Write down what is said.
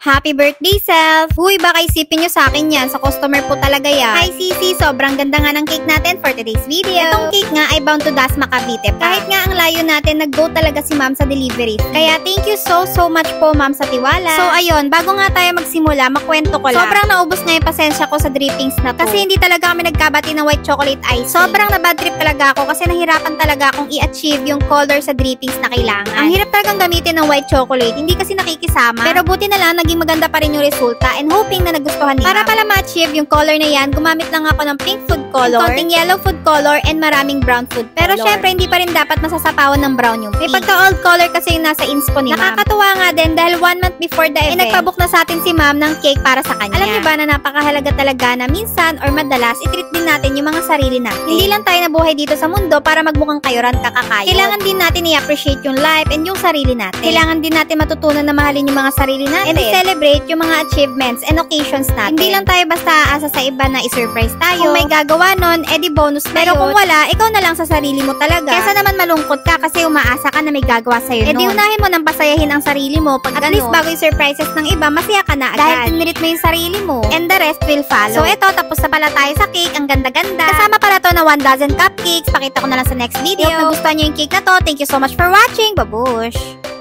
Happy birthday, Self! Huy, baka isipin nyo sa akin yan. Sa customer po talaga yan. Hi, Sisi! Sobrang ganda nga ng cake natin for today's video. Itong cake nga ay bound to Dasma, Cavite pa. Kahit nga ang layo natin, nag-go talaga si ma'am sa delivery. Kaya thank you so much po, ma'am, sa tiwala. So, ayun, bago nga tayo magsimula, makwento ko lang. Sobrang naubos nga yung pasensya ko sa drippings na to. Kasi hindi talaga kami nagkabati ng white chocolate ice. Sobrang na-bad trip talaga ako kasi nahirapan talaga akong i-achieve yung color sa drippings na kailangan. Ang hirap talagang gamitin ng white chocolate. Hindi kasi nakikisama. Pero buti na lang, naging maganda pa rin yung resulta and hoping na nagustuhan niya. Para pala ma-achieve yung color na yan, gumamit lang ako ng pink food color, konting yellow food color, and maraming brown food color. Pero syempre, hindi pa rin dapat masasapawan ng brown yung pink. May pagka-old color kasi yung nasa inspo ni ma'am. Nakakatuwa nga din dahil 1 month before the event, nagpabook na sa atin si ma'am ng cake para sa kanya. Alam niyo ba na napakahalaga talaga na minsan or madalas, i-treat din natin yung mga sarili natin. Hindi lang tayo nabuhay dito sa mundo para magmukhang kayoran kakakayo. Kailangan din natin i-appreciate yung life and yung sarili natin. Kailangan din natin matutunan na mahalin yung mga sarili natin and i-celebrate yung mga achievements and occasions natin. Hindi lang tayo basta aasa sa iba na i-surprise tayo. Kung may gagawa nun, edi bonus na yun. Pero kung wala, ikaw na lang sa sarili mo talaga. Kesa naman malungkot ka kasi umaasa ka na may gagawa sa'yo nun. Edi unahin mo nang pasayahin ang sarili mo. Pag at least bago yung surprises ng iba, masaya ka na agad. Dahil tinirit mo yung sarili mo. And the rest will follow. So eto, tapos na pala tayo sa cake. Ang ganda-ganda. Kasama pala to na 1 dozen cupcakes. Pakita ko na lang sa next video. Kung nagustuhan nyo yung cake na to, thank you so much for watching. Babush!